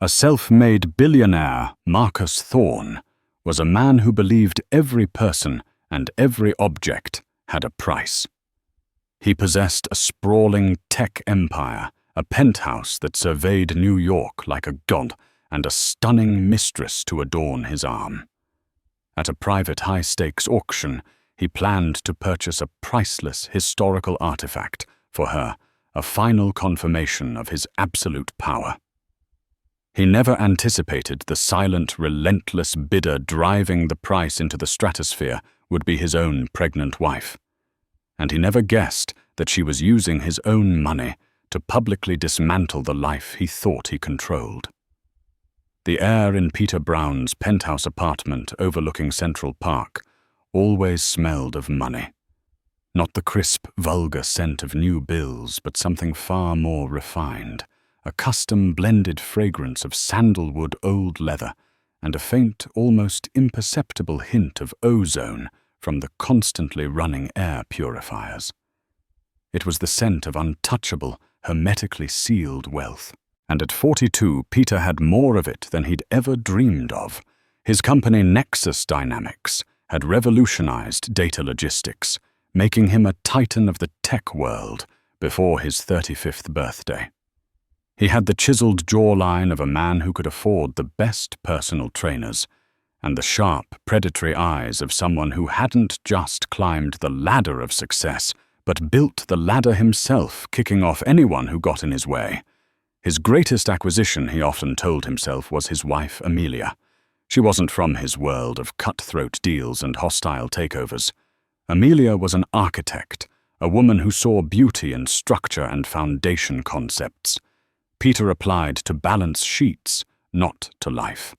A self-made billionaire, Marcus Thorne, was a man who believed every person and every object had a price. He possessed a sprawling tech empire, a penthouse that surveyed New York like a god, and a stunning mistress to adorn his arm. At a private high-stakes auction, he planned to purchase a priceless historical artifact for her, a final confirmation of his absolute power. He never anticipated the silent, relentless bidder driving the price into the stratosphere would be his own pregnant wife. And he never guessed that she was using his own money to publicly dismantle the life he thought he controlled. The air in Peter Brown's penthouse apartment overlooking Central Park always smelled of money. Not the crisp, vulgar scent of new bills, but something far more refined, a custom blended fragrance of sandalwood old leather, and a faint, almost imperceptible hint of ozone from the constantly running air purifiers. It was the scent of untouchable, hermetically sealed wealth. And at 42, Peter had more of it than he'd ever dreamed of. His company Nexus Dynamics had revolutionized data logistics, making him a titan of the tech world before his 35th birthday. He had the chiseled jawline of a man who could afford the best personal trainers, and the sharp, predatory eyes of someone who hadn't just climbed the ladder of success, but built the ladder himself, kicking off anyone who got in his way. His greatest acquisition, he often told himself, was his wife, Amelia. She wasn't from his world of cutthroat deals and hostile takeovers. Amelia was an architect, a woman who saw beauty in structure and foundation concepts. Peter applied to balance sheets, not to life.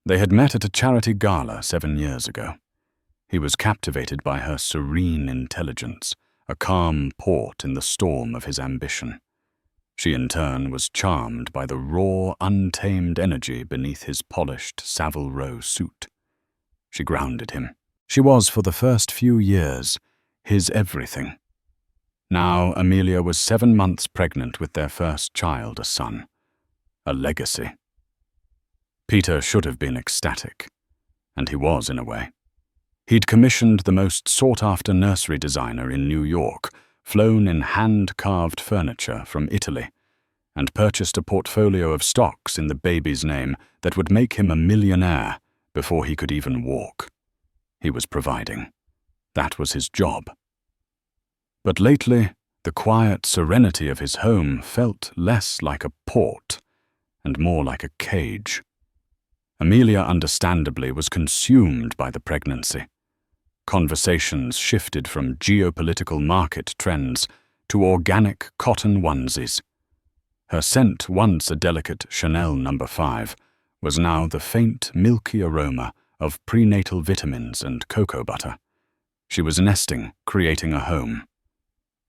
They had met at a charity gala 7 years ago. He was captivated by her serene intelligence, a calm port in the storm of his ambition. She, in turn, was charmed by the raw, untamed energy beneath his polished Savile Row suit. She grounded him. She was, for the first few years, his everything. Now Amelia was 7 months pregnant with their first child, a son. A legacy. Peter should have been ecstatic, and he was in a way. He'd commissioned the most sought-after nursery designer in New York, flown in hand-carved furniture from Italy, and purchased a portfolio of stocks in the baby's name that would make him a millionaire before he could even walk. He was providing. That was his job. But lately, the quiet serenity of his home felt less like a port and more like a cage. Amelia, understandably, was consumed by the pregnancy. Conversations shifted from geopolitical market trends to organic cotton onesies. Her scent, once a delicate Chanel No. 5, was now the faint, milky aroma of prenatal vitamins and cocoa butter. She was nesting, creating a home.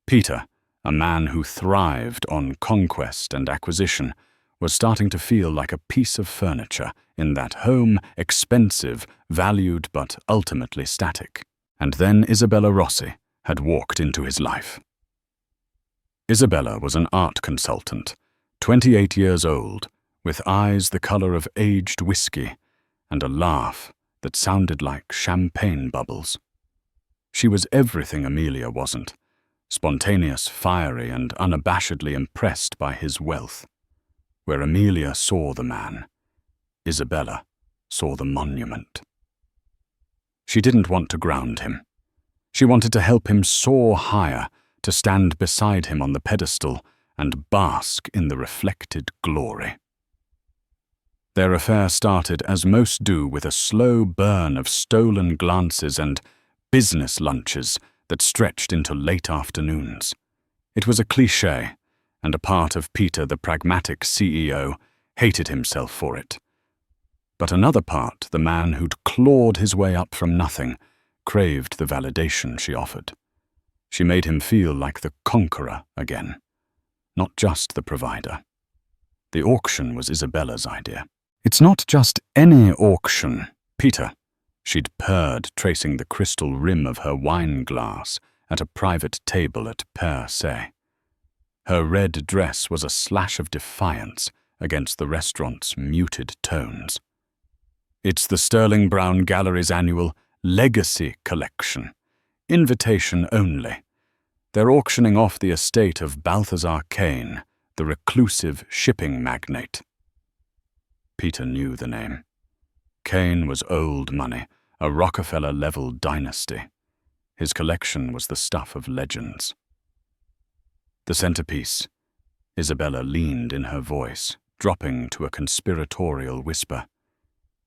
Peter, a man who thrived on conquest and acquisition, was starting to feel like a piece of furniture in that home, expensive, valued but ultimately static. And then Isabella Rossi had walked into his life. Isabella was an art consultant, 28 years old, with eyes the color of aged whiskey and a laugh that sounded like champagne bubbles. She was everything Amelia wasn't, spontaneous, fiery, and unabashedly impressed by his wealth. Where Amelia saw the man, Isabella saw the monument. She didn't want to ground him. She wanted to help him soar higher, to stand beside him on the pedestal and bask in the reflected glory. Their affair started, as most do, with a slow burn of stolen glances and business lunches that stretched into late afternoons. It was a cliché, and a part of Peter, the pragmatic CEO, hated himself for it. But another part, the man who'd clawed his way up from nothing, craved the validation she offered. She made him feel like the conqueror again, not just the provider. The auction was Isabella's idea. "It's not just any auction, Peter," she'd purred, tracing the crystal rim of her wine glass at a private table at Per Se. Her red dress was a slash of defiance against the restaurant's muted tones. It's the Sterling Brown Gallery's annual Legacy Collection. Invitation only. They're auctioning off the estate of Balthazar Kane, the reclusive shipping magnate. Peter knew the name. Kane was old money, a Rockefeller-level dynasty. His collection was the stuff of legends. The centerpiece. Isabella leaned in her voice, dropping to a conspiratorial whisper,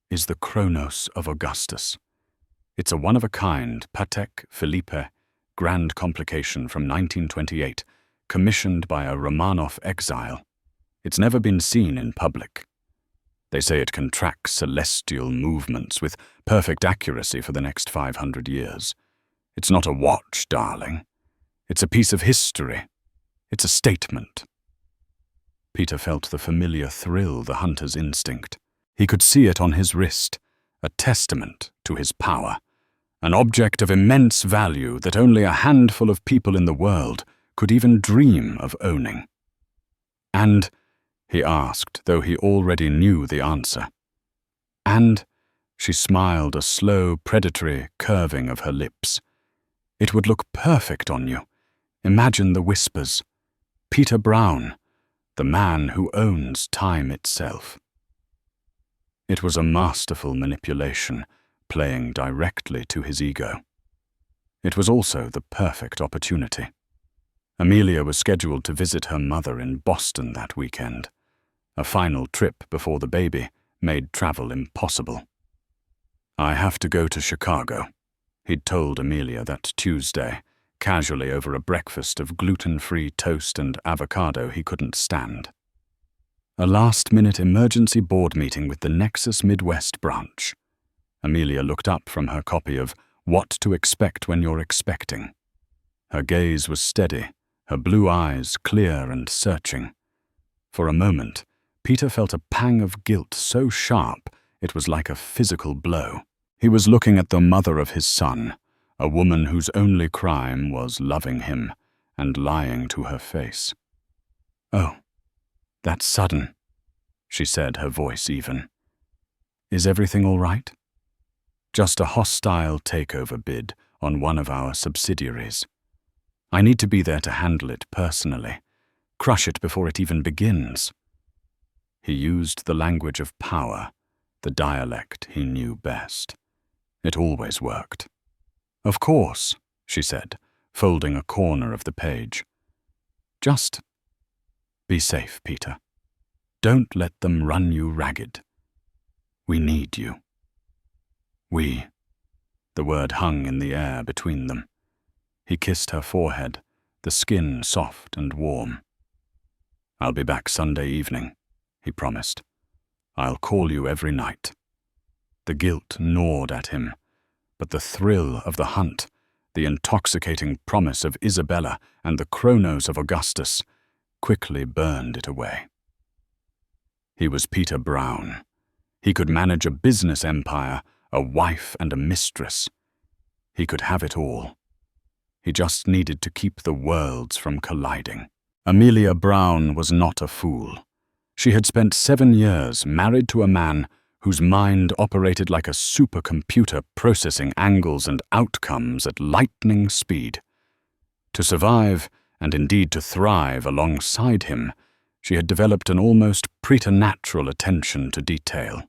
is the Chronos of Augustus. It's a one-of-a-kind Patek Philippe grand complication from 1928, commissioned by a Romanov exile. It's never been seen in public. They say it can track celestial movements with perfect accuracy for the next 500 years. It's not a watch, darling. It's a piece of history. It's a statement. Peter felt the familiar thrill the hunter's instinct. He could see it on his wrist, a testament to his power, an object of immense value that only a handful of people in the world could even dream of owning. And, he asked, though he already knew the answer. And, she smiled a slow, predatory curving of her lips. It would look perfect on you. Imagine the whispers. Peter Brown, the man who owns time itself. It was a masterful manipulation, playing directly to his ego. It was also the perfect opportunity. Amelia was scheduled to visit her mother in Boston that weekend. A final trip before the baby made travel impossible. I have to go to Chicago, he'd told Amelia that Tuesday, casually over a breakfast of gluten-free toast and avocado he couldn't stand. A last-minute emergency board meeting with the Nexus Midwest branch. Amelia looked up from her copy of What to Expect When You're Expecting. Her gaze was steady, her blue eyes clear and searching. For a moment, Peter felt a pang of guilt so sharp it was like a physical blow. He was looking at the mother of his son, a woman whose only crime was loving him and lying to her face. "Oh, that's sudden," she said, her voice even. "Is everything all right?" "Just a hostile takeover bid on one of our subsidiaries. I need to be there to handle it personally, crush it before it even begins." He used the language of power, the dialect he knew best. It always worked. "Of course," she said, folding a corner of the page. "Just be safe, Peter. Don't let them run you ragged. We need you." "We." The word hung in the air between them. He kissed her forehead, the skin soft and warm. "I'll be back Sunday evening," he promised. "I'll call you every night." The guilt gnawed at him, but the thrill of the hunt, the intoxicating promise of Isabella and the Chronos of Augustus, quickly burned it away. He was Peter Brown. He could manage a business empire, a wife and a mistress. He could have it all. He just needed to keep the worlds from colliding. Amelia Brown was not a fool. She had spent 7 years married to a man whose mind operated like a supercomputer processing angles and outcomes at lightning speed. To survive, and indeed to thrive alongside him, she had developed an almost preternatural attention to detail.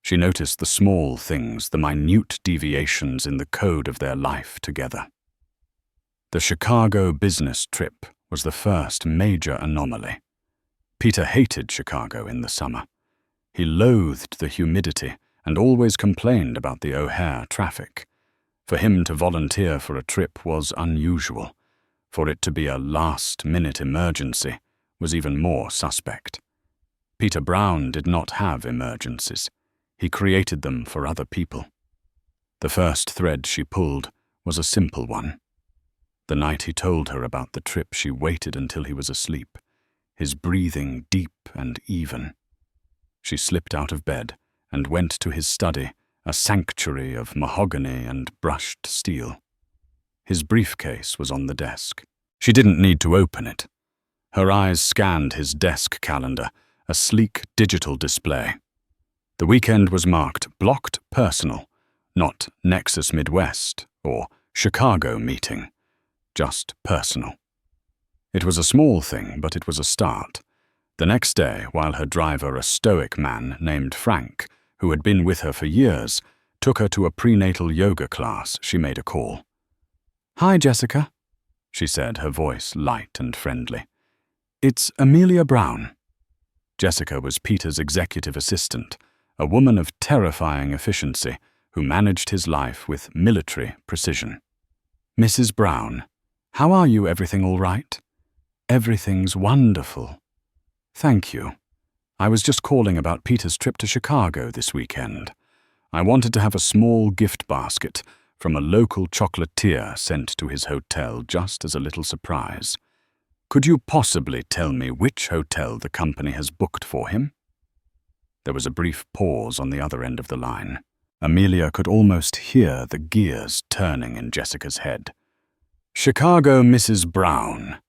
She noticed the small things, the minute deviations in the code of their life together. The Chicago business trip was the first major anomaly. Peter hated Chicago in the summer. He loathed the humidity and always complained about the O'Hare traffic. For him to volunteer for a trip was unusual. For it to be a last-minute emergency was even more suspect. Peter Brown did not have emergencies. He created them for other people. The first thread she pulled was a simple one. The night he told her about the trip, she waited until he was asleep, his breathing deep and even. She slipped out of bed and went to his study, a sanctuary of mahogany and brushed steel. His briefcase was on the desk. She didn't need to open it. Her eyes scanned his desk calendar, a sleek digital display. The weekend was marked Blocked Personal, not Nexus Midwest or Chicago Meeting, just personal. It was a small thing, but it was a start. The next day, while her driver, a stoic man named Frank, who had been with her for years, took her to a prenatal yoga class, she made a call. "Hi, Jessica," she said, her voice light and friendly. "It's Amelia Brown." Jessica was Peter's executive assistant, a woman of terrifying efficiency who managed his life with military precision. "Mrs. Brown, how are you? Everything all right?" "Everything's wonderful. Thank you. I was just calling about Peter's trip to Chicago this weekend. I wanted to have a small gift basket from a local chocolatier sent to his hotel just as a little surprise. Could you possibly tell me which hotel the company has booked for him?" There was a brief pause on the other end of the line. Amelia could almost hear the gears turning in Jessica's head. "Chicago, Mrs. Brown?"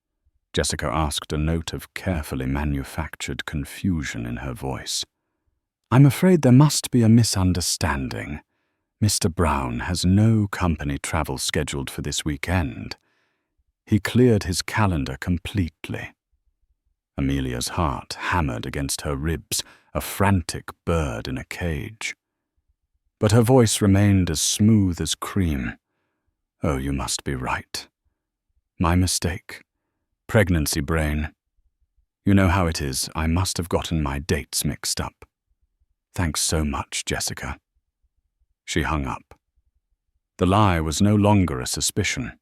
Jessica asked, a note of carefully manufactured confusion in her voice. "I'm afraid there must be a misunderstanding. Mr. Brown has no company travel scheduled for this weekend." He cleared his calendar completely. Amelia's heart hammered against her ribs, a frantic bird in a cage. But her voice remained as smooth as cream. "Oh, you must be right. My mistake. Pregnancy brain. You know how it is, I must have gotten my dates mixed up. Thanks so much, Jessica." She hung up. The lie was no longer a suspicion.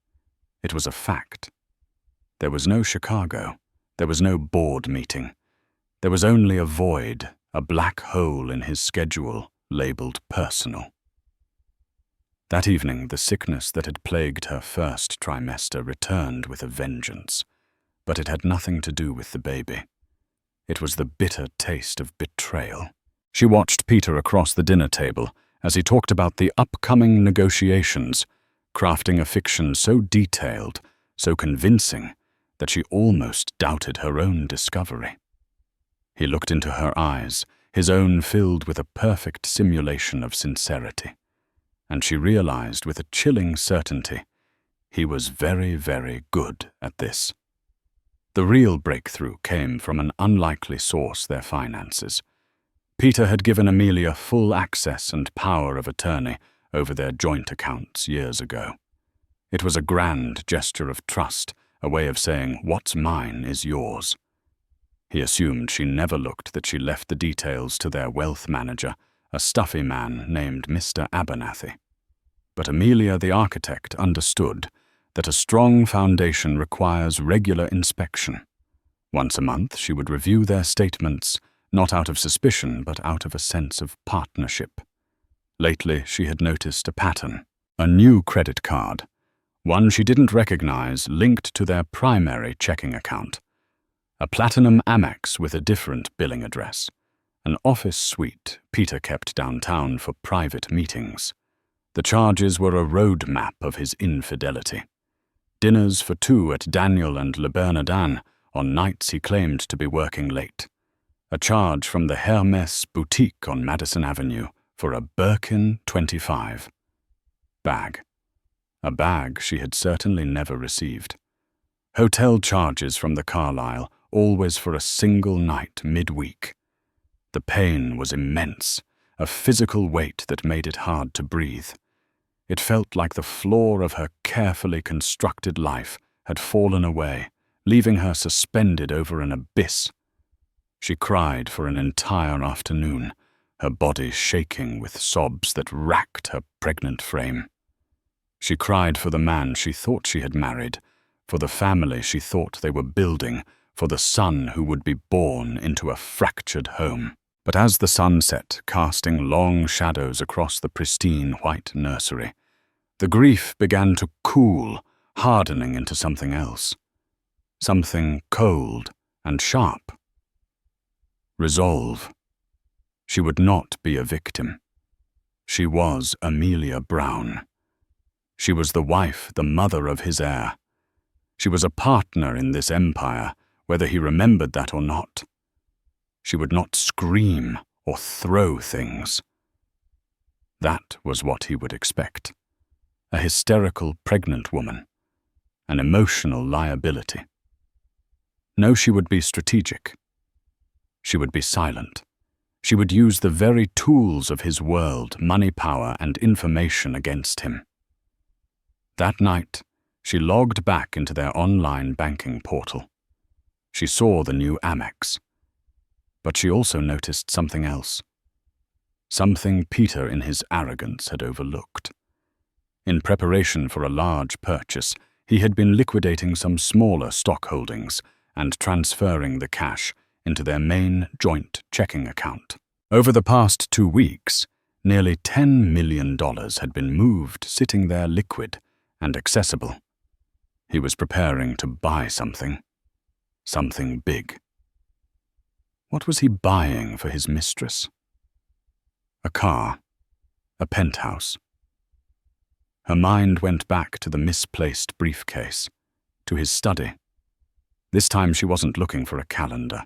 It was a fact. There was no Chicago. There was no board meeting. There was only a void, a black hole in his schedule, labeled personal. That evening, the sickness that had plagued her first trimester returned with a vengeance. But it had nothing to do with the baby. It was the bitter taste of betrayal. She watched Peter across the dinner table as he talked about the upcoming negotiations, crafting a fiction so detailed, so convincing, that she almost doubted her own discovery. He looked into her eyes, his own filled with a perfect simulation of sincerity, and she realized with a chilling certainty he was very, very good at this. The real breakthrough came from an unlikely source: their finances. Peter had given Amelia full access and power of attorney over their joint accounts years ago. It was a grand gesture of trust, a way of saying, "What's mine is yours." He assumed she never looked that she left the details to their wealth manager, a stuffy man named Mr. Abernathy. But Amelia the architect understood that a strong foundation requires regular inspection. Once a month she would review their statements, not out of suspicion but out of a sense of partnership. Lately she had noticed a pattern, a new credit card, one she didn't recognize, linked to their primary checking account. A platinum Amex with a different billing address, an office suite Peter kept downtown for private meetings. The charges were a road map of his infidelity. Dinners for two at Daniel and Le Bernardin on nights he claimed to be working late. A charge from the Hermès boutique on Madison Avenue for a Birkin 25 bag. A bag she had certainly never received. Hotel charges from the Carlyle, always for a single night midweek. The pain was immense, a physical weight that made it hard to breathe. It felt like the floor of her carefully constructed life had fallen away, leaving her suspended over an abyss. She cried for an entire afternoon, her body shaking with sobs that racked her pregnant frame. She cried for the man she thought she had married, for the family she thought they were building, for the son who would be born into a fractured home. But as the sun set, casting long shadows across the pristine white nursery, the grief began to cool, hardening into something else. Something cold and sharp. Resolve. She would not be a victim. She was Amelia Brown. She was the wife, the mother of his heir. She was a partner in this empire, whether he remembered that or not. She would not scream or throw things. That was what he would expect. A hysterical pregnant woman. An emotional liability. No, she would be strategic. She would be silent. She would use the very tools of his world, money, power, and information against him. That night, she logged back into their online banking portal. She saw the new Amex. But she also noticed something else. Something Peter in his arrogance had overlooked. In preparation for a large purchase, he had been liquidating some smaller stock holdings and transferring the cash into their main joint checking account. Over the past 2 weeks, nearly $10 million had been moved, sitting there liquid and accessible. He was preparing to buy something big. What was he buying for his mistress? A car, a penthouse. Her mind went back to the misplaced briefcase, to his study. This time she wasn't looking for a calendar.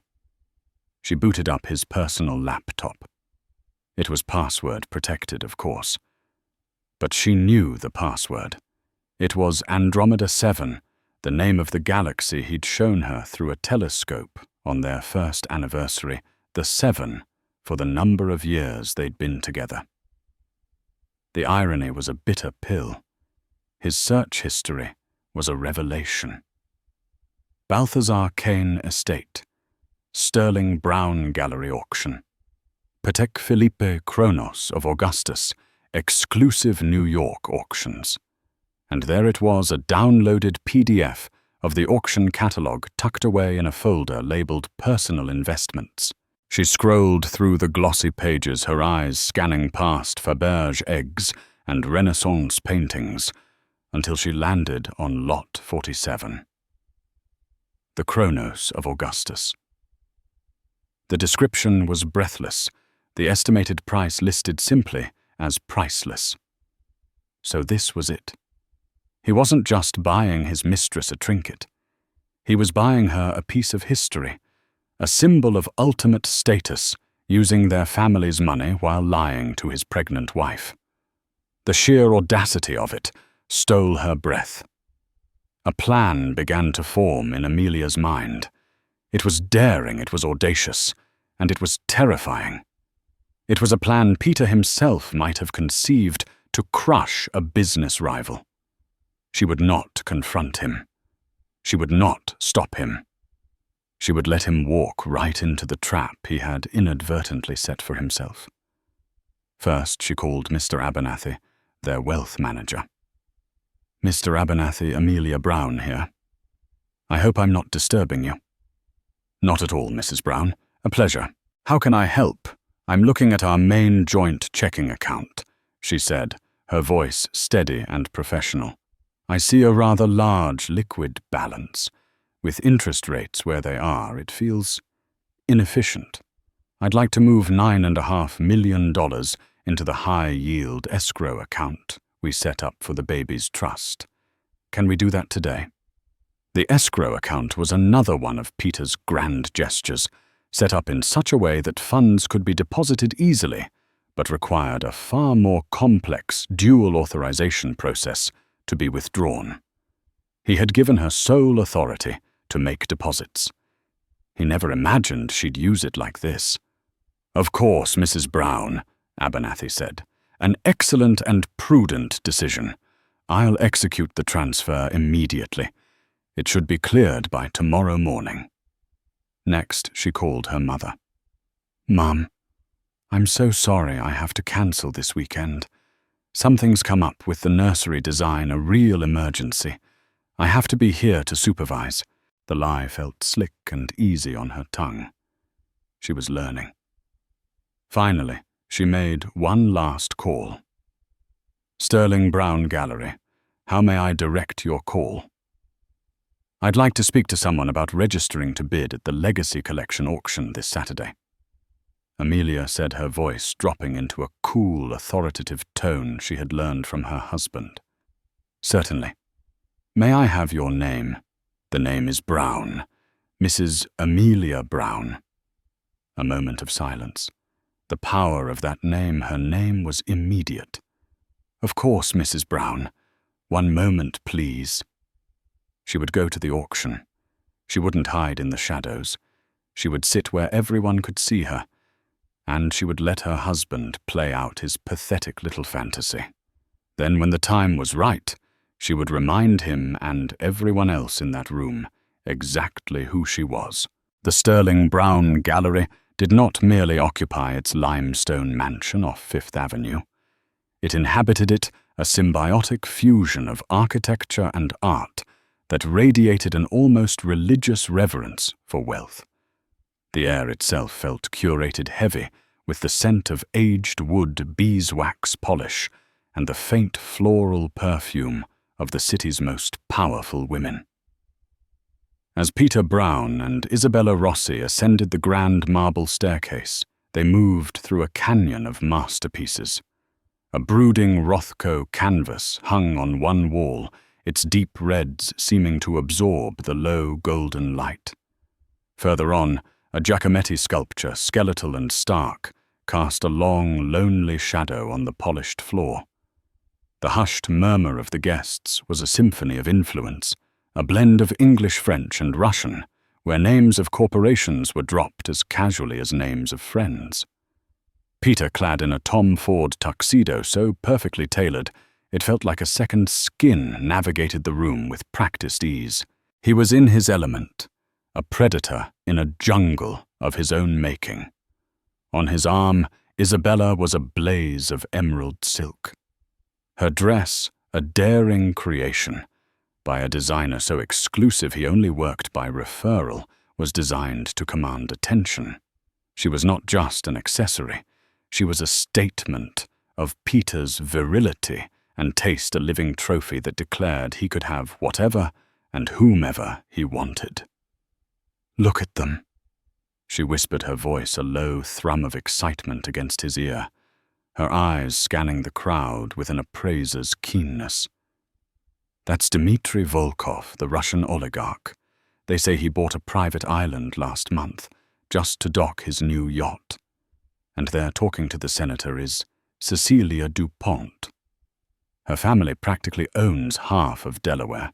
She booted up his personal laptop. It was password protected, of course. But she knew the password. It was Andromeda 7, the name of the galaxy he'd shown her through a telescope on their first anniversary, the 7 for the number of years they'd been together. The irony was a bitter pill. His search history was a revelation. Balthazar Kane Estate, Sterling Brown Gallery Auction, Patek Philippe Chronos of Augustus, exclusive New York auctions. And there it was, a downloaded PDF of the auction catalogue tucked away in a folder labelled Personal Investments. She scrolled through the glossy pages, her eyes scanning past Faberge eggs and Renaissance paintings, until she landed on Lot 47. The Chronos of Augustus. The description was breathless, the estimated price listed simply as priceless. So this was it. He wasn't just buying his mistress a trinket. He was buying her a piece of history, a symbol of ultimate status, using their family's money while lying to his pregnant wife. The sheer audacity of it stole her breath. A plan began to form in Amelia's mind. It was daring, it was audacious, and it was terrifying. It was a plan Peter himself might have conceived to crush a business rival. She would not confront him. She would not stop him. She would let him walk right into the trap he had inadvertently set for himself. First, she called Mr. Abernathy, their wealth manager. Mr. Abernathy, Amelia Brown here. I hope I'm not disturbing you. Not at all, Mrs. Brown. A pleasure. How can I help? I'm looking at our main joint checking account, she said, her voice steady and professional. I see a rather large liquid balance. With interest rates where they are, it feels inefficient. I'd like to move $9.5 million into the high-yield escrow account we set up for the baby's trust. Can we do that today? The escrow account was another one of Peter's grand gestures, set up in such a way that funds could be deposited easily, but required a far more complex dual authorization process to be withdrawn. He had given her sole authority to make deposits. He never imagined she'd use it like this. Of course, Mrs. Brown, Abernathy said. An excellent and prudent decision. I'll execute the transfer immediately. It should be cleared by tomorrow morning. Next, she called her mother. Mum, I'm so sorry I have to cancel this weekend. Something's come up with the nursery design, a real emergency. I have to be here to supervise. The lie felt slick and easy on her tongue. She was learning. Finally, she made one last call. Sterling Brown Gallery, how may I direct your call? I'd like to speak to someone about registering to bid at the Legacy Collection auction this Saturday. Amelia said, her voice dropping into a cool, authoritative tone she had learned from her husband. Certainly. May I have your name? The name is Brown. Mrs. Amelia Brown. A moment of silence. The power of that name, her name was immediate. "Of course, Mrs. Brown. One moment, please." She would go to the auction. She wouldn't hide in the shadows. She would sit where everyone could see her, and she would let her husband play out his pathetic little fantasy. Then, when the time was right, she would remind him and everyone else in that room exactly who she was. The sterling brown gallery did not merely occupy its limestone mansion off Fifth Avenue. It inhabited it, a symbiotic fusion of architecture and art that radiated an almost religious reverence for wealth. The air itself felt curated heavy with the scent of aged wood beeswax polish and the faint floral perfume of the city's most powerful women. As Peter Brown and Isabella Rossi ascended the grand marble staircase, they moved through a canyon of masterpieces. A brooding Rothko canvas hung on one wall, its deep reds seeming to absorb the low golden light. Further on, a Giacometti sculpture, skeletal and stark, cast a long, lonely shadow on the polished floor. The hushed murmur of the guests was a symphony of influence, a blend of English, French, and Russian, where names of corporations were dropped as casually as names of friends. Peter, clad in a Tom Ford tuxedo so perfectly tailored, it felt like a second skin, navigated the room with practiced ease. He was in his element, a predator in a jungle of his own making. On his arm, Isabella was a blaze of emerald silk. Her dress, a daring creation, by a designer so exclusive he only worked by referral, was designed to command attention. She was not just an accessory. She was a statement of Peter's virility and taste, a living trophy that declared he could have whatever and whomever he wanted. "Look at them," she whispered, her voice a low thrum of excitement against his ear, her eyes scanning the crowd with an appraiser's keenness. "That's Dmitry Volkov, the Russian oligarch. They say he bought a private island last month, just to dock his new yacht. And there, talking to the senator, is Cecilia Dupont. Her family practically owns half of Delaware.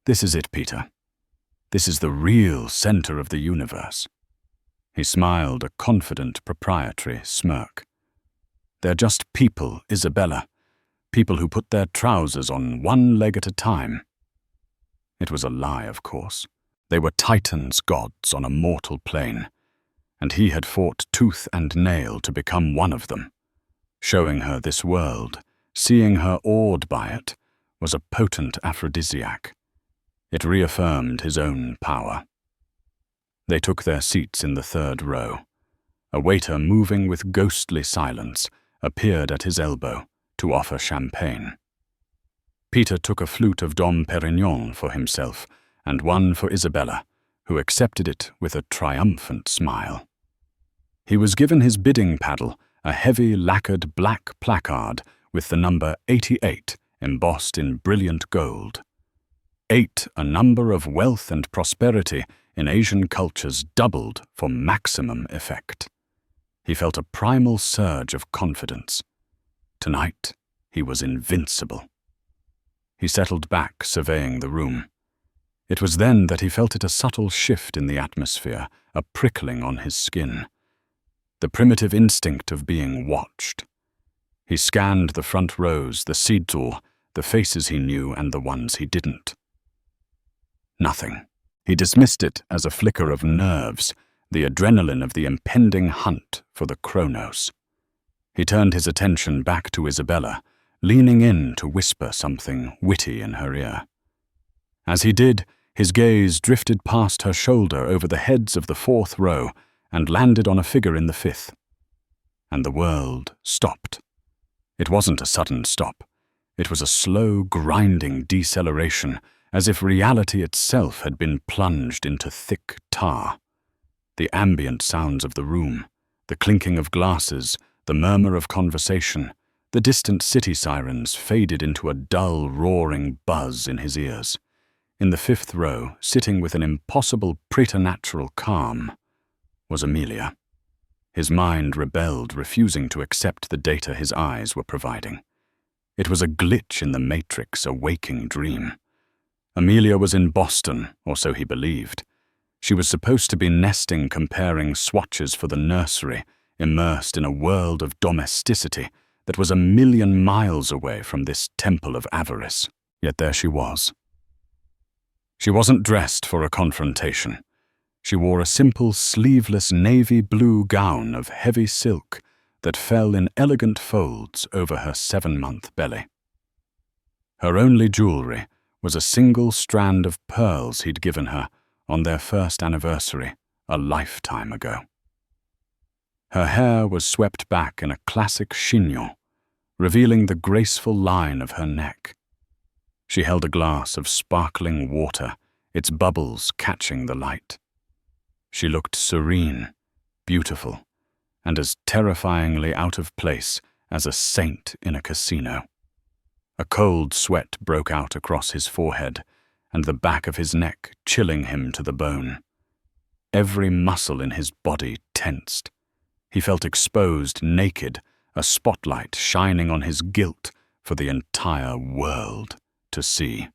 This is it, Peter. This is the real center of the universe." He smiled, a confident, proprietary smirk. "They're just people, Isabella. People who put their trousers on one leg at a time." It was a lie, of course. They were Titans' gods on a mortal plane, and he had fought tooth and nail to become one of them. Showing her this world, seeing her awed by it, was a potent aphrodisiac. It reaffirmed his own power. They took their seats in the third row. A waiter, moving with ghostly silence, appeared at his elbow to offer champagne. Peter took a flute of Dom Perignon for himself and one for Isabella, who accepted it with a triumphant smile. He was given his bidding paddle, a heavy lacquered black placard with the number 88 embossed in brilliant gold. 8, a number of wealth and prosperity in Asian cultures doubled for maximum effect. He felt a primal surge of confidence. Tonight, he was invincible. He settled back, surveying the room. It was then that he felt it, a subtle shift in the atmosphere, a prickling on his skin. The primitive instinct of being watched. He scanned the front rows, the Siedl, the faces he knew and the ones he didn't. Nothing. He dismissed it as a flicker of nerves, the adrenaline of the impending hunt for the Chronos. He turned his attention back to Isabella, leaning in to whisper something witty in her ear. As he did, his gaze drifted past her shoulder over the heads of the fourth row and landed on a figure in the fifth. And the world stopped. It wasn't a sudden stop. It was a slow, grinding deceleration, as if reality itself had been plunged into thick tar. The ambient sounds of the room, the clinking of glasses, the murmur of conversation, the distant city sirens faded into a dull, roaring buzz in his ears. In the fifth row, sitting with an impossible preternatural calm, was Amelia. His mind rebelled, refusing to accept the data his eyes were providing. It was a glitch in the matrix, a waking dream. Amelia was in Boston, or so he believed. She was supposed to be nesting, comparing swatches for the nursery, immersed in a world of domesticity that was 1,000,000 miles away from this temple of avarice. Yet there she was. She wasn't dressed for a confrontation. She wore a simple, sleeveless navy blue gown of heavy silk that fell in elegant folds over her 7-month belly. Her only jewelry was a single strand of pearls he'd given her on their first anniversary a lifetime ago. Her hair was swept back in a classic chignon, revealing the graceful line of her neck. She held a glass of sparkling water, its bubbles catching the light. She looked serene, beautiful, and as terrifyingly out of place as a saint in a casino. A cold sweat broke out across his forehead and the back of his neck, chilling him to the bone. Every muscle in his body tensed. He felt exposed, naked, a spotlight shining on his guilt for the entire world to see.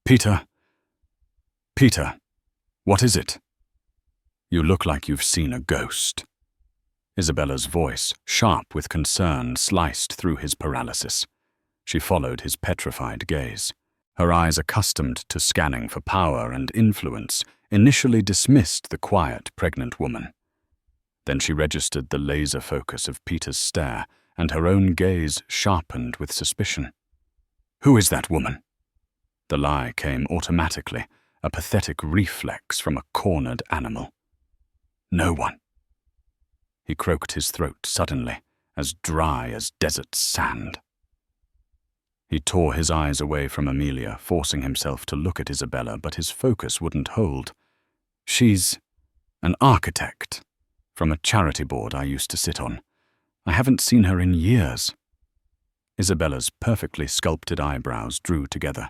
Peter, what is it? You look like you've seen a ghost. Isabella's voice, sharp with concern, sliced through his paralysis. She followed his petrified gaze. Her eyes, accustomed to scanning for power and influence, initially dismissed the quiet, pregnant woman. Then she registered the laser focus of Peter's stare, and her own gaze sharpened with suspicion. Who is that woman? The lie came automatically, a pathetic reflex from a cornered animal. No one. He croaked his throat suddenly, as dry as desert sand. He tore his eyes away from Amelia, forcing himself to look at Isabella, but his focus wouldn't hold. She's an architect from a charity board I used to sit on. I haven't seen her in years. Isabella's perfectly sculpted eyebrows drew together.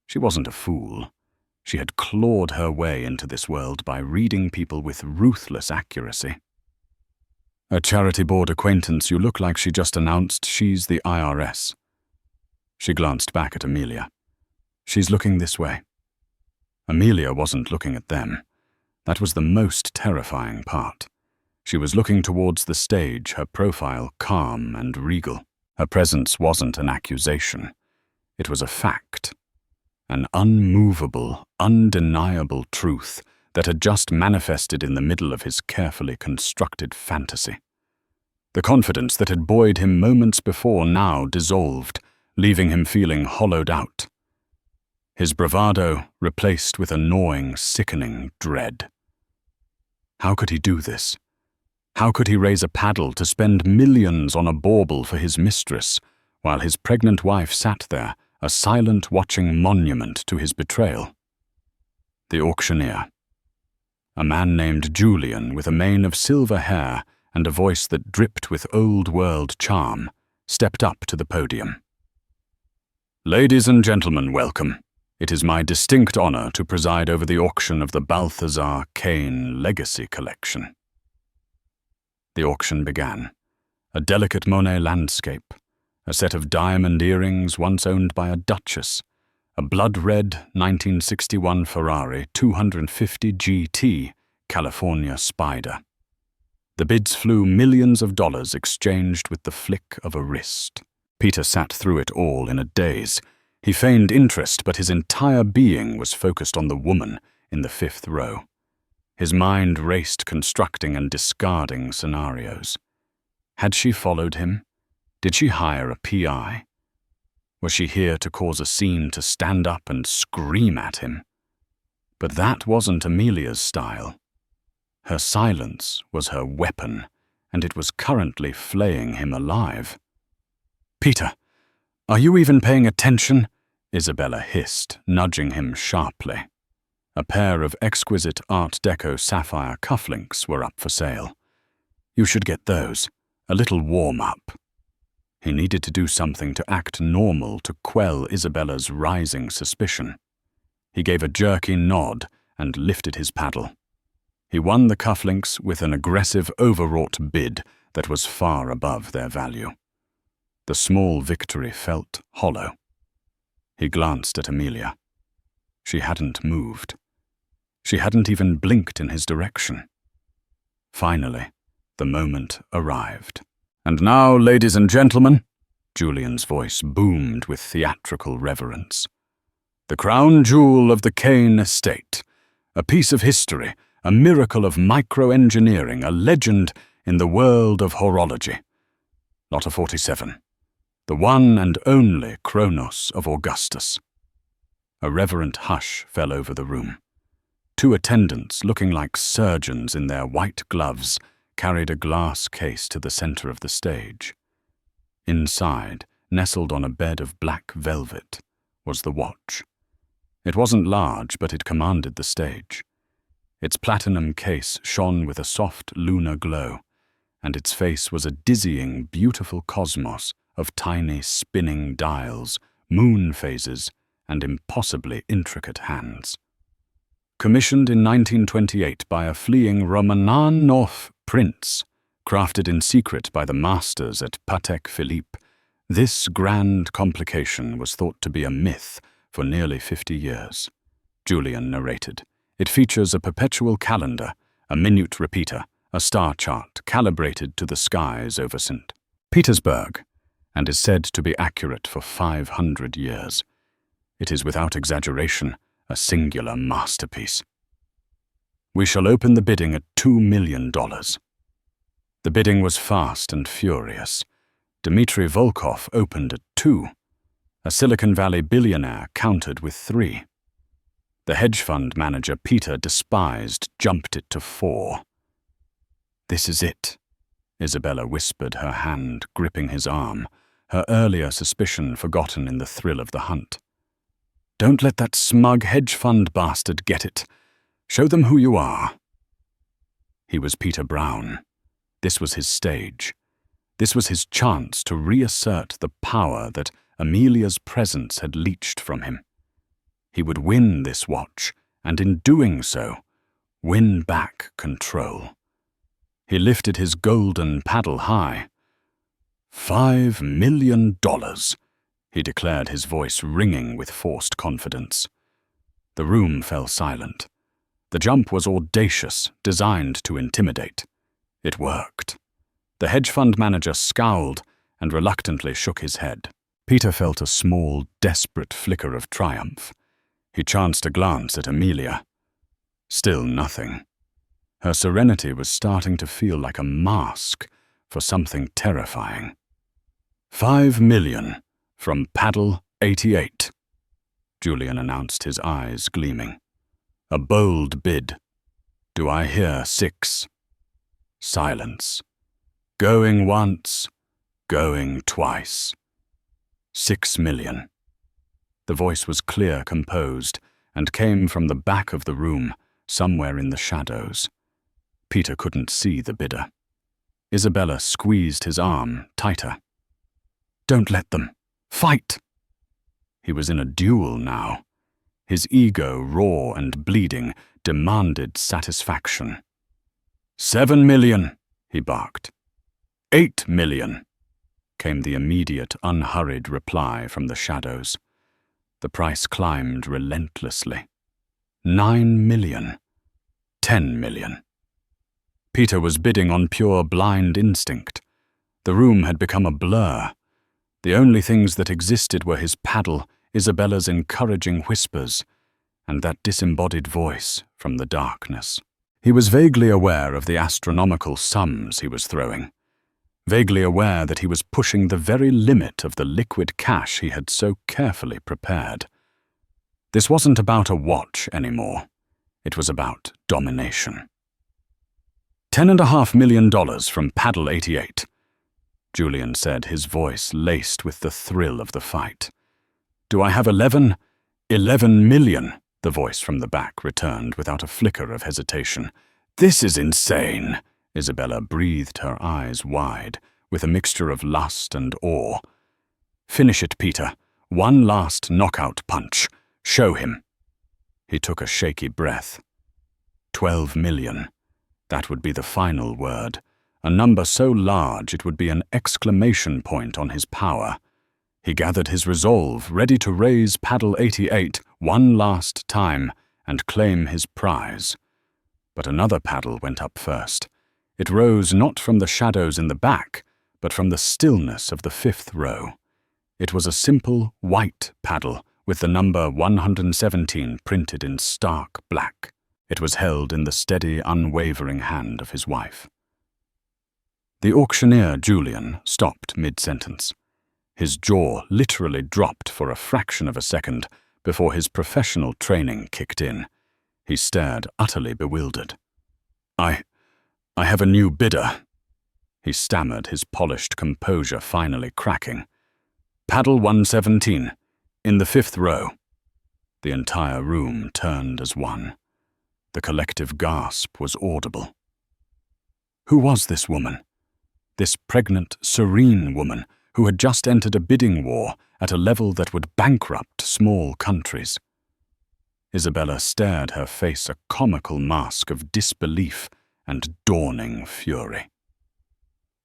She wasn't a fool. She had clawed her way into this world by reading people with ruthless accuracy. A charity board acquaintance, you look like she just announced she's the IRS. She glanced back at Amelia. She's looking this way. Amelia wasn't looking at them. That was the most terrifying part. She was looking towards the stage, her profile calm and regal. Her presence wasn't an accusation. It was a fact. An unmovable, undeniable truth that had just manifested in the middle of his carefully constructed fantasy. The confidence that had buoyed him moments before now dissolved, leaving him feeling hollowed out. His bravado replaced with a gnawing, sickening dread. How could he do this? How could he raise a paddle to spend millions on a bauble for his mistress, while his pregnant wife sat there, a silent watching monument to his betrayal? The auctioneer. A man named Julian with a mane of silver hair and a voice that dripped with old-world charm, stepped up to the podium. Ladies and gentlemen, welcome. It is my distinct honor to preside over the auction of the Balthazar Kane Legacy Collection. The auction began. A delicate Monet landscape, a set of diamond earrings once owned by a duchess, a blood-red 1961 Ferrari 250 GT California Spider. The bids flew millions of dollars exchanged with the flick of a wrist. Peter sat through it all in a daze. He feigned interest, but his entire being was focused on the woman in the 5th row. His mind raced, constructing and discarding scenarios. Had she followed him? Did she hire a PI? Was she here to cause a scene, to stand up and scream at him? But that wasn't Amelia's style. Her silence was her weapon, and it was currently flaying him alive. Peter, are you even paying attention? Isabella hissed, nudging him sharply. A pair of exquisite Art Deco sapphire cufflinks were up for sale. You should get those. A little warm-up. He needed to do something to act normal to quell Isabella's rising suspicion. He gave a jerky nod and lifted his paddle. He won the cufflinks with an aggressive, overwrought bid that was far above their value. The small victory felt hollow. He glanced at Amelia. She hadn't moved. She hadn't even blinked in his direction. Finally, the moment arrived. "And now, ladies and gentlemen," Julian's voice boomed with theatrical reverence, "the crown jewel of the Kane estate, a piece of history, a miracle of micro-engineering, a legend in the world of horology. Lot 47, the one and only Chronos of Augustus." A reverent hush fell over the room. Two attendants, looking like surgeons in their white gloves, carried a glass case to the center of the stage. Inside, nestled on a bed of black velvet, was the watch. It wasn't large, but it commanded the stage. Its platinum case shone with a soft lunar glow, and its face was a dizzying, beautiful cosmos of tiny spinning dials, moon phases, and impossibly intricate hands. Commissioned in 1928 by a fleeing Romanov prince, crafted in secret by the masters at Patek Philippe, this grand complication was thought to be a myth for nearly 50 years. Julian narrated. It features a perpetual calendar, a minute repeater, a star chart calibrated to the skies over St. Petersburg, and is said to be accurate for 500 years. It is without exaggeration a singular masterpiece. "We shall open the bidding at $2 million. The bidding was fast and furious. Dmitry Volkov opened at 2. A Silicon Valley billionaire countered with 3. The hedge fund manager Peter despised jumped it to 4. "This is it," Isabella whispered, her hand gripping his arm, her earlier suspicion forgotten in the thrill of the hunt. "Don't let that smug hedge fund bastard get it. Show them who you are." He was Peter Brown. This was his stage. This was his chance to reassert the power that Amelia's presence had leached from him. He would win this watch, and in doing so, win back control. He lifted his golden paddle high. $5 million, he declared, his voice ringing with forced confidence. The room fell silent. The jump was audacious, designed to intimidate. It worked. The hedge fund manager scowled and reluctantly shook his head. Peter felt a small, desperate flicker of triumph. He chanced a glance at Amelia. Still nothing. Her serenity was starting to feel like a mask for something terrifying. $5 million from Paddle 88, Julian announced, his eyes gleaming. A bold bid. Do I hear 6? Silence. Going once, going twice. $6 million. The voice was clear, composed, and came from the back of the room, somewhere in the shadows. Peter couldn't see the bidder. Isabella squeezed his arm tighter. "Don't let them. Fight!" He was in a duel now. His ego, raw and bleeding, demanded satisfaction. $7 million, he barked. $8 million, came the immediate, unhurried reply from the shadows. The price climbed relentlessly. $9 million. $10 million. Peter was bidding on pure blind instinct. The room had become a blur. The only things that existed were his paddle, Isabella's encouraging whispers, and that disembodied voice from the darkness. He was vaguely aware of the astronomical sums he was throwing, vaguely aware that he was pushing the very limit of the liquid cash he had so carefully prepared. This wasn't about a watch anymore. It was about domination. $10.5 million from Paddle 88, Julian said, his voice laced with the thrill of the fight. Do I have 11? 11 million, the voice from the back returned without a flicker of hesitation. This is insane, Isabella breathed, her eyes wide, with a mixture of lust and awe. Finish it, Peter. One last knockout punch. Show him. He took a shaky breath. 12 million. That would be the final word, a number so large it would be an exclamation point on his power. He gathered his resolve, ready to raise paddle 88 one last time and claim his prize. But another paddle went up first. It rose not from the shadows in the back, but from the stillness of the fifth row. It was a simple, white paddle with the number 117 printed in stark black. It was held in the steady, unwavering hand of his wife. The auctioneer, Julian, stopped mid-sentence. His jaw literally dropped for a fraction of a second before his professional training kicked in. He stared, utterly bewildered. I have a new bidder," he stammered, his polished composure finally cracking. "Paddle 117, in the fifth row." The entire room turned as one. The collective gasp was audible. Who was this woman? This pregnant, serene woman who had just entered a bidding war at a level that would bankrupt small countries. Isabella stared, her face a comical mask of disbelief and dawning fury.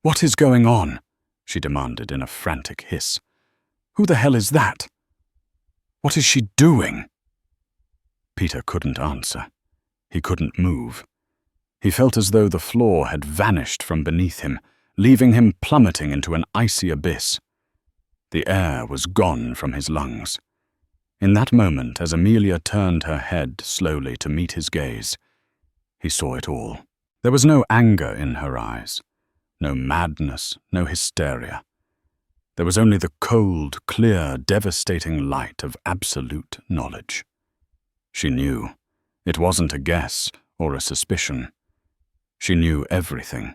"What is going on?" she demanded in a frantic hiss. "Who the hell is that? What is she doing?" Peter couldn't answer. He couldn't move. He felt as though the floor had vanished from beneath him, leaving him plummeting into an icy abyss. The air was gone from his lungs. In that moment, as Amelia turned her head slowly to meet his gaze, he saw it all. There was no anger in her eyes, no madness, no hysteria. There was only the cold, clear, devastating light of absolute knowledge. She knew. It wasn't a guess or a suspicion. She knew everything.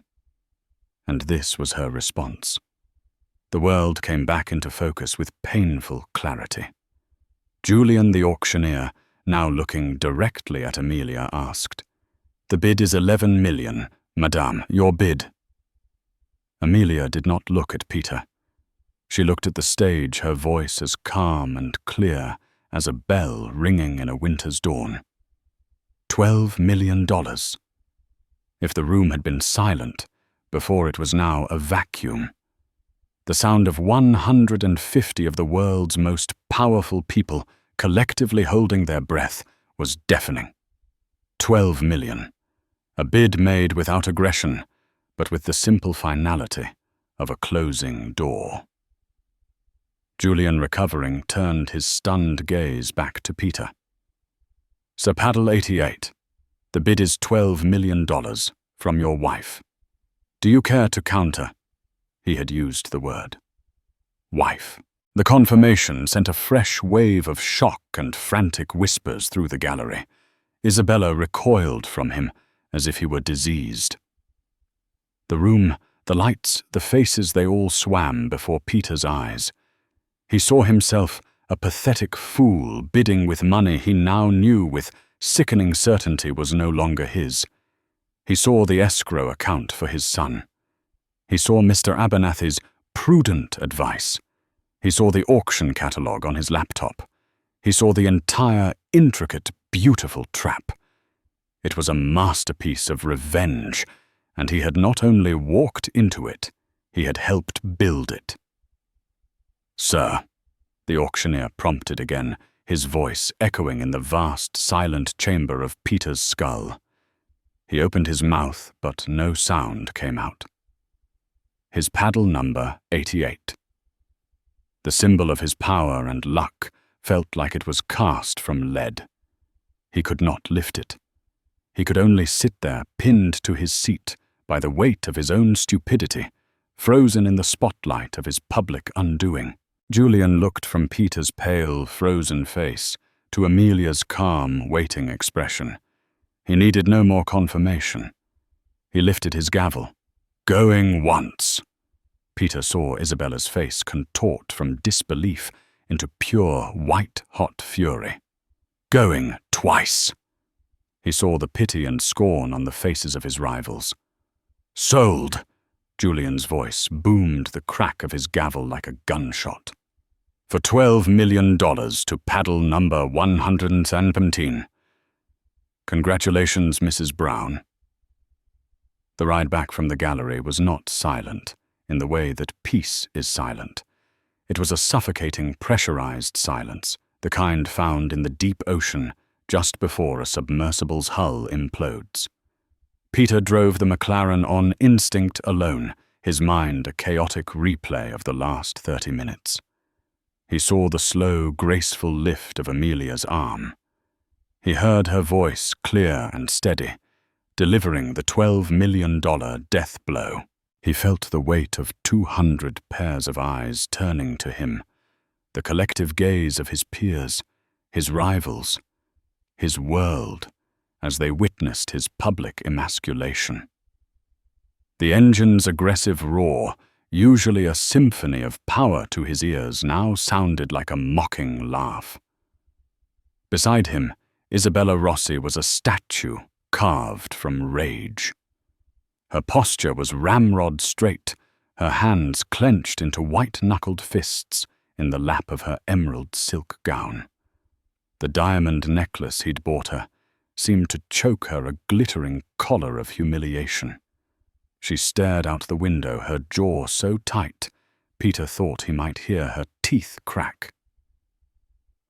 And this was her response. The world came back into focus with painful clarity. Julian the auctioneer, now looking directly at Amelia, asked, "The bid is 11 million, Madame, your bid." Amelia did not look at Peter. She looked at the stage, her voice as calm and clear as a bell ringing in a winter's dawn. $12 million. If the room had been silent, before it was now a vacuum. The sound of 150 of the world's most powerful people collectively holding their breath was deafening. 12 million. A bid made without aggression, but with the simple finality of a closing door. Julian, recovering, turned his stunned gaze back to Peter. "Sir Paddle 88, the bid is $12 million from your wife. Do you care to counter?" He had used the word. Wife. The confirmation sent a fresh wave of shock and frantic whispers through the gallery. Isabella recoiled from him as if he were diseased. The room, the lights, the faces, they all swam before Peter's eyes. He saw himself a pathetic fool bidding with money he now knew with sickening certainty was no longer his. He saw the escrow account for his son. He saw Mr. Abernathy's prudent advice. He saw the auction catalogue on his laptop. He saw the entire, intricate, beautiful trap. It was a masterpiece of revenge, and he had not only walked into it, he had helped build it. "Sir," the auctioneer prompted again, his voice echoing in the vast, silent chamber of Peter's skull. He opened his mouth, but no sound came out. His paddle number 88. The symbol of his power and luck felt like it was cast from lead. He could not lift it. He could only sit there, pinned to his seat by the weight of his own stupidity, frozen in the spotlight of his public undoing. Julian looked from Peter's pale, frozen face to Amelia's calm, waiting expression. He needed no more confirmation. He lifted his gavel. "Going once." Peter saw Isabella's face contort from disbelief into pure, white-hot fury. "Going twice." He saw the pity and scorn on the faces of his rivals. "Sold." Julian's voice boomed the crack of his gavel like a gunshot. "For $12 million to paddle number 117. Congratulations, Mrs. Brown." The ride back from the gallery was not silent, in the way that peace is silent. It was a suffocating, pressurized silence, the kind found in the deep ocean just before a submersible's hull implodes. Peter drove the McLaren on instinct alone, his mind a chaotic replay of the last 30 minutes. He saw the slow, graceful lift of Amelia's arm. He heard her voice clear and steady, delivering the $12 million death blow. He felt the weight of 200 pairs of eyes turning to him, the collective gaze of his peers, his rivals, his world, as they witnessed his public emasculation. The engine's aggressive roar, usually a symphony of power to his ears, now sounded like a mocking laugh. Beside him, Isabella Rossi was a statue carved from rage. Her posture was ramrod straight, her hands clenched into white-knuckled fists in the lap of her emerald silk gown. The diamond necklace he'd bought her seemed to choke her a glittering collar of humiliation. She stared out the window, her jaw so tight, Peter thought he might hear her teeth crack.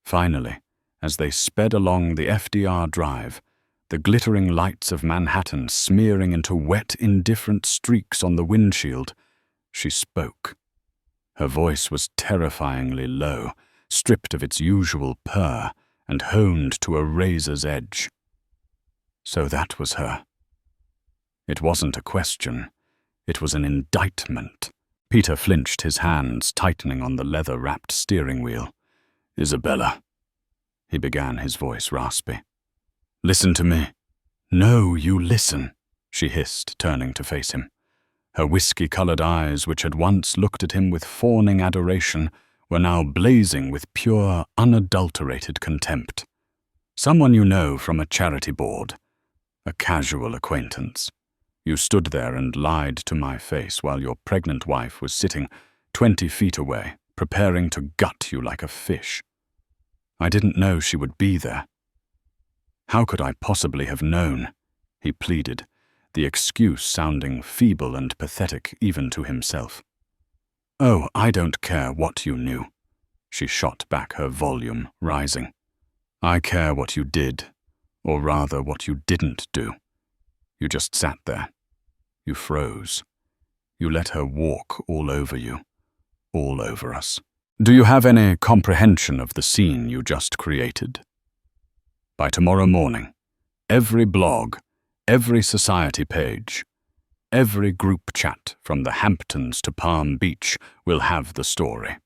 Finally, as they sped along the FDR Drive, the glittering lights of Manhattan smearing into wet, indifferent streaks on the windshield, she spoke. Her voice was terrifyingly low, stripped of its usual purr, and honed to a razor's edge. So that was her. It wasn't a question. It was an indictment. Peter flinched, his hands tightening on the leather-wrapped steering wheel. "Isabella," he began, his voice raspy. "Listen to me." "No, you listen," she hissed, turning to face him. Her whiskey-colored eyes, which had once looked at him with fawning adoration, were now blazing with pure, unadulterated contempt. "Someone you know from a charity board. A casual acquaintance. You stood there and lied to my face while your pregnant wife was sitting 20 feet away, preparing to gut you like a fish. I didn't know she would be there." "How could I possibly have known?" he pleaded, the excuse sounding feeble and pathetic even to himself. "Oh, I don't care what you knew," she shot back, her volume rising. "I care what you did, or rather what you didn't do. You just sat there. You froze. You let her walk all over you, all over us. Do you have any comprehension of the scene you just created? By tomorrow morning, every blog, every society page, every group chat from the Hamptons to Palm Beach will have the story.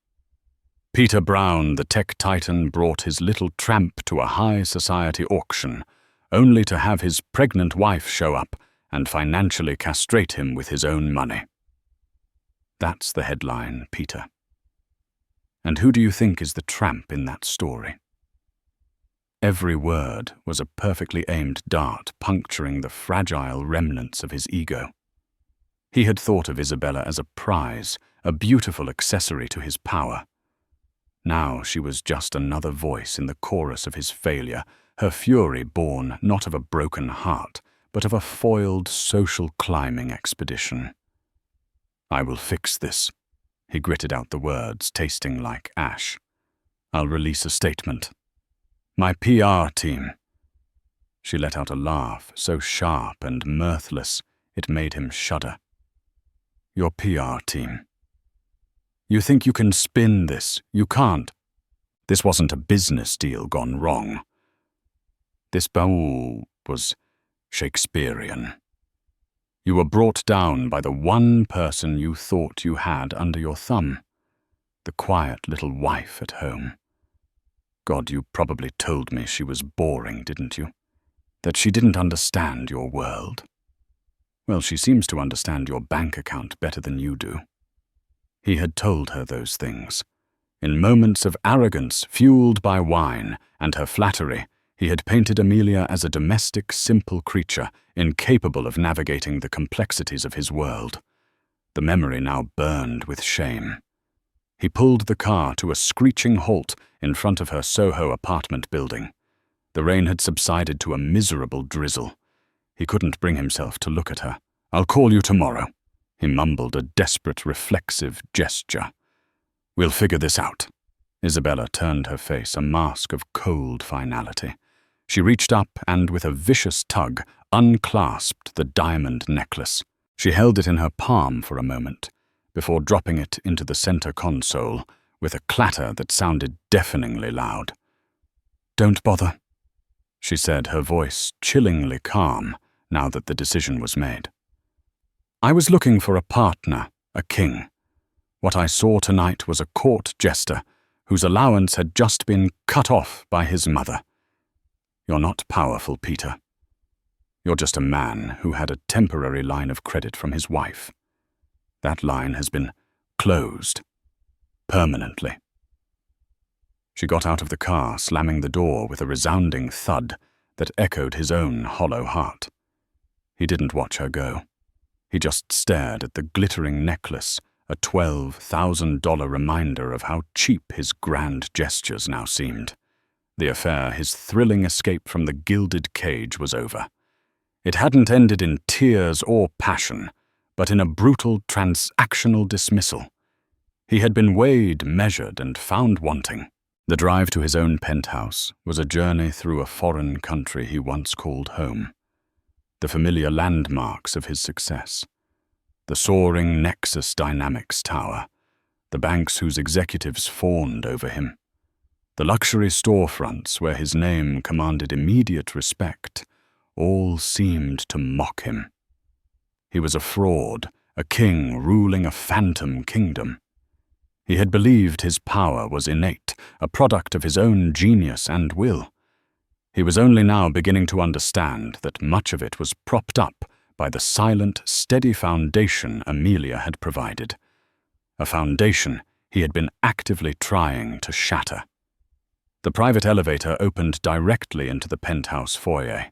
Peter Brown, the tech titan, brought his little tramp to a high society auction, only to have his pregnant wife show up and financially castrate him with his own money. That's the headline, Peter. And who do you think is the tramp in that story? Every word was a perfectly aimed dart puncturing the fragile remnants of his ego. He had thought of Isabella as a prize, a beautiful accessory to his power. Now she was just another voice in the chorus of his failure, her fury born not of a broken heart, but of a foiled social climbing expedition. "I will fix this," he gritted out the words, tasting like ash. "I'll release a statement. My PR team." She let out a laugh, so sharp and mirthless it made him shudder. "Your PR team. You think you can spin this? You can't. This wasn't a business deal gone wrong. This baul was Shakespearean. You were brought down by the one person you thought you had under your thumb, the quiet little wife at home. God, you probably told me she was boring, didn't you? That she didn't understand your world. Well, she seems to understand your bank account better than you do." He had told her those things. In moments of arrogance fueled by wine and her flattery, he had painted Amelia as a domestic, simple creature, incapable of navigating the complexities of his world. The memory now burned with shame. He pulled the car to a screeching halt in front of her Soho apartment building. The rain had subsided to a miserable drizzle. He couldn't bring himself to look at her, I'll call you tomorrow." He mumbled a desperate, reflexive gesture. "We'll figure this out." Isabella turned her face, a mask of cold finality. She reached up and, with a vicious tug, unclasped the diamond necklace. She held it in her palm for a moment, before dropping it into the center console with a clatter that sounded deafeningly loud. "Don't bother," she said, her voice chillingly calm now that the decision was made. "I was looking for a partner, a king. What I saw tonight was a court jester whose allowance had just been cut off by his mother. You're not powerful, Peter. You're just a man who had a temporary line of credit from his wife. That line has been closed. Permanently." She got out of the car, slamming the door with a resounding thud that echoed his own hollow heart. He didn't watch her go. He just stared at the glittering necklace, a $12,000 reminder of how cheap his grand gestures now seemed. The affair, his thrilling escape from the gilded cage, was over. It hadn't ended in tears or passion, but in a brutal transactional dismissal. He had been weighed, measured, and found wanting. The drive to his own penthouse was a journey through a foreign country he once called home. The familiar landmarks of his success. The soaring Nexus Dynamics Tower, the banks whose executives fawned over him, the luxury storefronts where his name commanded immediate respect, all seemed to mock him. He was a fraud, a king ruling a phantom kingdom. He had believed his power was innate, a product of his own genius and will. He was only now beginning to understand that much of it was propped up by the silent, steady foundation Amelia had provided. A foundation he had been actively trying to shatter. The private elevator opened directly into the penthouse foyer.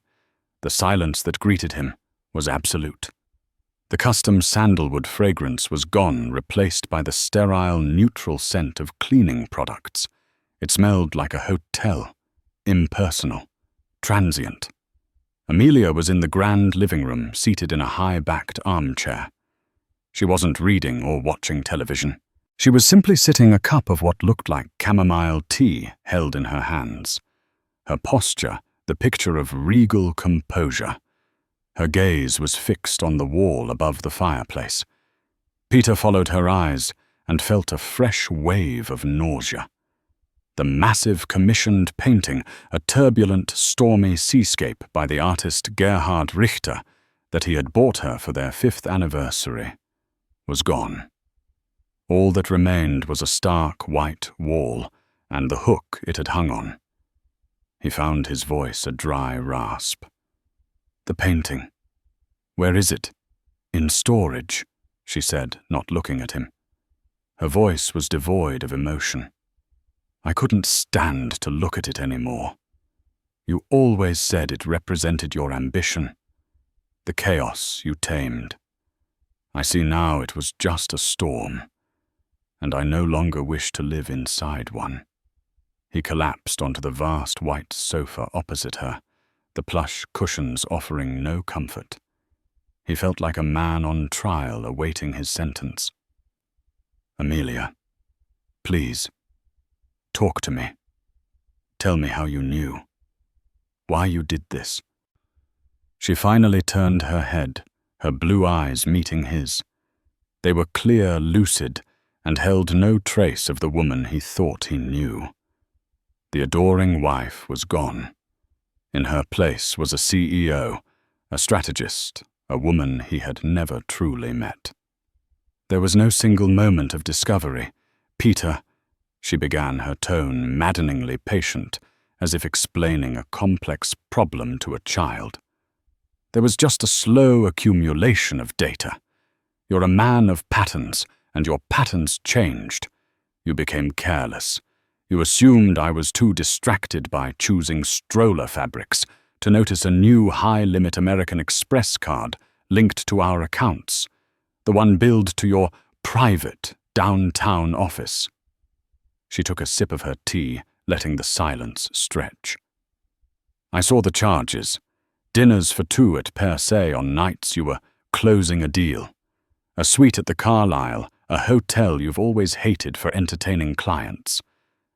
The silence that greeted him was absolute. The custom sandalwood fragrance was gone, replaced by the sterile, neutral scent of cleaning products. It smelled like a hotel, impersonal, transient. Amelia was in the grand living room, seated in a high-backed armchair. She wasn't reading or watching television. She was simply sipping a cup of what looked like chamomile tea held in her hands. Her posture, the picture of regal composure. Her gaze was fixed on the wall above the fireplace. Peter followed her eyes and felt a fresh wave of nausea. The massive commissioned painting, a turbulent, stormy seascape by the artist Gerhard Richter that he had bought her for their 5th anniversary, was gone. All that remained was a stark white wall and the hook it had hung on. He found his voice a dry rasp. "The painting. Where is it?" "In storage," she said, not looking at him. Her voice was devoid of emotion. "I couldn't stand to look at it anymore. You always said it represented your ambition, the chaos you tamed. I see now it was just a storm, and I no longer wish to live inside one." He collapsed onto the vast white sofa opposite her, the plush cushions offering no comfort. He felt like a man on trial awaiting his sentence. "Amelia, please, talk to me. Tell me how you knew. Why you did this." She finally turned her head, her blue eyes meeting his. They were clear, lucid, and held no trace of the woman he thought he knew. The adoring wife was gone. In her place was a CEO, a strategist, a woman he had never truly met. There was no single moment of discovery. "Peter," she began, her tone maddeningly patient, as if explaining a complex problem to a child. "There was just a slow accumulation of data. You're a man of patterns, and your patterns changed. You became careless. You assumed I was too distracted by choosing stroller fabrics to notice a new high-limit American Express card linked to our accounts, the one billed to your private downtown office." She took a sip of her tea, letting the silence stretch. "I saw the charges. Dinners for 2 at Per Se on nights you were closing a deal. A suite at the Carlyle, a hotel you've always hated for entertaining clients.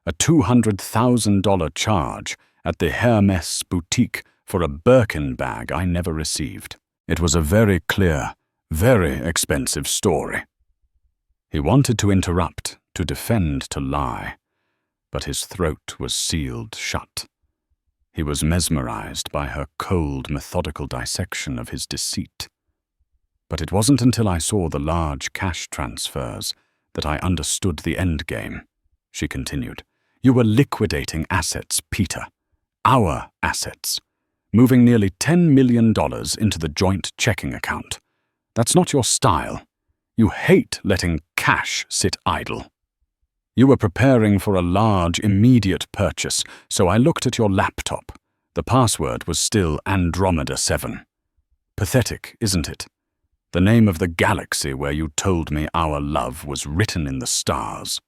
A $200,000 charge at the Hermès boutique for a Birkin bag I never received. It was a very clear, very expensive story. He wanted to interrupt, to defend, to lie, but his throat was sealed shut. He was mesmerized by her cold, methodical dissection of his deceit. But it wasn't until I saw the large cash transfers that I understood the endgame, she continued. You were liquidating assets, Peter. Our assets. Moving nearly $10 million into the joint checking account. That's not your style. You hate letting cash sit idle. You were preparing for a large, immediate purchase, so I looked at your laptop. The password was still Andromeda 7. Pathetic, isn't it? The name of the galaxy where you told me our love was written in the stars.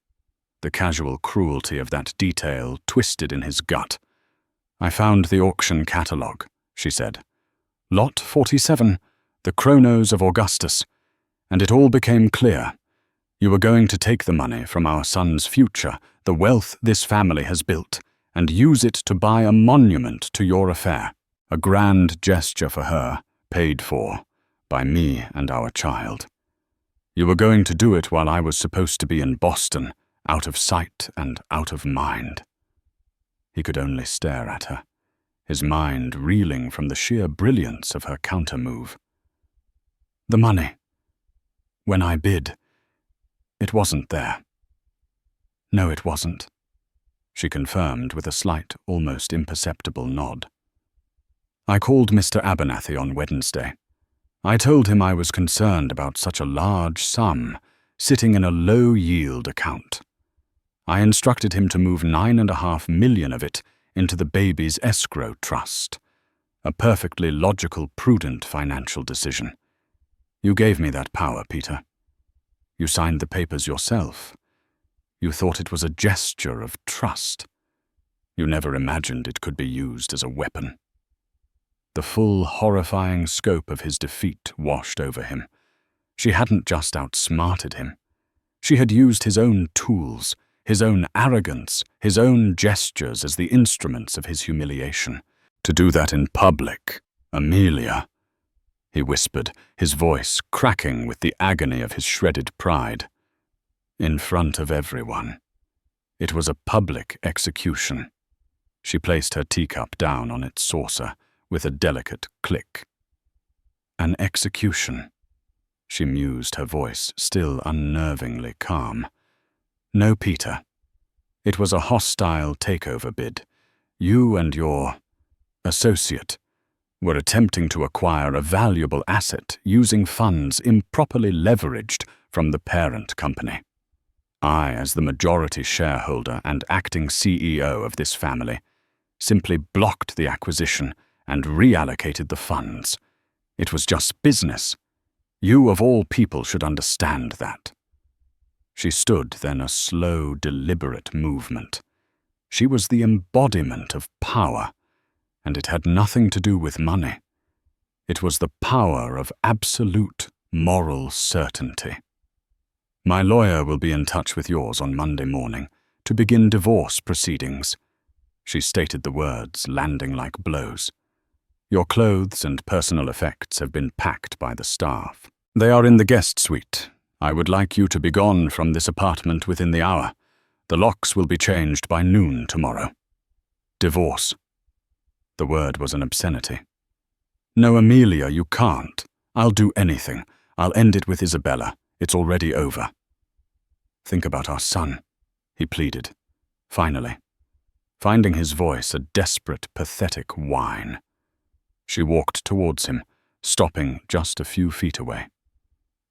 The casual cruelty of that detail twisted in his gut. I found the auction catalogue, she said. Lot 47, the Chronos of Augustus, and it all became clear. You were going to take the money from our son's future, the wealth this family has built, and use it to buy a monument to your affair, a grand gesture for her, paid for by me and our child. You were going to do it while I was supposed to be in Boston, out of sight and out of mind. He could only stare at her, his mind reeling from the sheer brilliance of her counter-move. The money. When I bid, it wasn't there. No, it wasn't, she confirmed with a slight, almost imperceptible nod. I called Mr. Abernathy on Wednesday. I told him I was concerned about such a large sum sitting in a low-yield account. I instructed him to move $9.5 million of it into the baby's escrow trust, a perfectly logical, prudent financial decision. You gave me that power, Peter. You signed the papers yourself. You thought it was a gesture of trust. You never imagined it could be used as a weapon. The full, horrifying scope of his defeat washed over him. She hadn't just outsmarted him. She had used his own tools, his own arrogance, his own gestures as the instruments of his humiliation. To do that in public, Amelia, he whispered, his voice cracking with the agony of his shredded pride. In front of everyone. It was a public execution. She placed her teacup down on its saucer with a delicate click. An execution, she mused, her voice still unnervingly calm. No, Peter. It was a hostile takeover bid. You and your associate were attempting to acquire a valuable asset using funds improperly leveraged from the parent company. I, as the majority shareholder and acting CEO of this family, simply blocked the acquisition and reallocated the funds. It was just business. You of all people should understand that. She stood, then a slow, deliberate movement. She was the embodiment of power, and it had nothing to do with money. It was the power of absolute moral certainty. My lawyer will be in touch with yours on Monday morning to begin divorce proceedings. She stated the words, landing like blows. Your clothes and personal effects have been packed by the staff. They are in the guest suite. I would like you to be gone from this apartment within the hour. The locks will be changed by noon tomorrow. Divorce. The word was an obscenity. No, Amelia, you can't. I'll do anything. I'll end it with Isabella. It's already over. Think about our son, he pleaded, finally, finding his voice a desperate, pathetic whine. She walked towards him, stopping just a few feet away.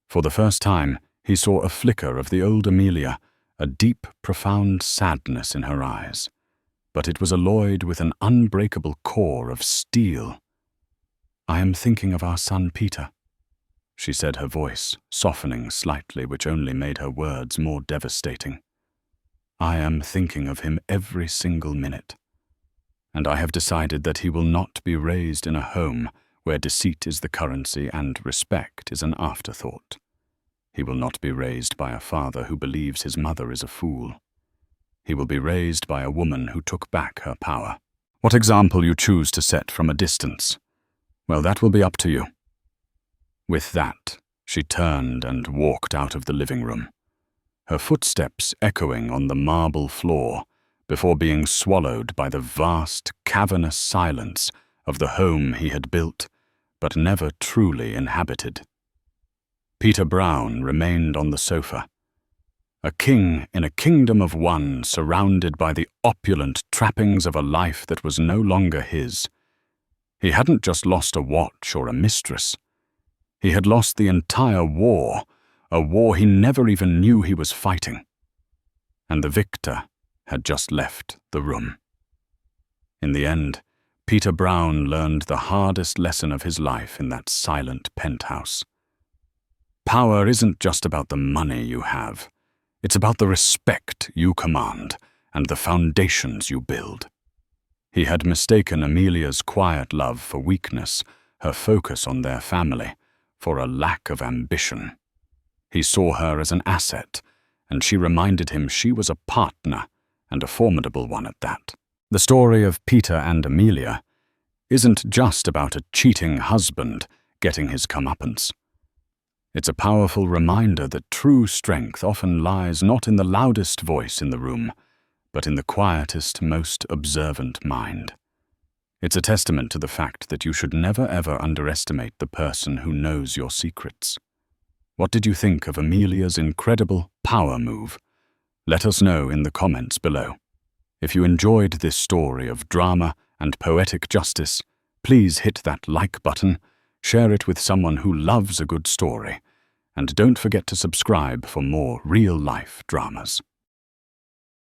For the first time, he saw a flicker of the old Amelia, a deep, profound sadness in her eyes. But it was alloyed with an unbreakable core of steel. I am thinking of our son Peter, she said, her voice softening slightly, which only made her words more devastating. I am thinking of him every single minute. And I have decided that he will not be raised in a home where deceit is the currency and respect is an afterthought. He will not be raised by a father who believes his mother is a fool. He will be raised by a woman who took back her power. What example you choose to set from a distance, well, that will be up to you. With that, she turned and walked out of the living room, her footsteps echoing on the marble floor before being swallowed by the vast, cavernous silence of the home he had built but never truly inhabited. Peter Brown remained on the sofa, a king in a kingdom of one, surrounded by the opulent trappings of a life that was no longer his. He hadn't just lost a watch or a mistress. He had lost the entire war, a war he never even knew he was fighting. And the victor had just left the room. In the end, Peter Brown learned the hardest lesson of his life in that silent penthouse. Power isn't just about the money you have. It's about the respect you command and the foundations you build. He had mistaken Amelia's quiet love for weakness, her focus on their family, for a lack of ambition. He saw her as an asset, and she reminded him she was a partner, and a formidable one at that. The story of Peter and Amelia isn't just about a cheating husband getting his comeuppance. It's a powerful reminder that true strength often lies not in the loudest voice in the room, but in the quietest, most observant mind. It's a testament to the fact that you should never ever underestimate the person who knows your secrets. What did you think of Amelia's incredible power move? Let us know in the comments below. If you enjoyed this story of drama and poetic justice, please hit that like button, share it with someone who loves a good story, and don't forget to subscribe for more real-life dramas.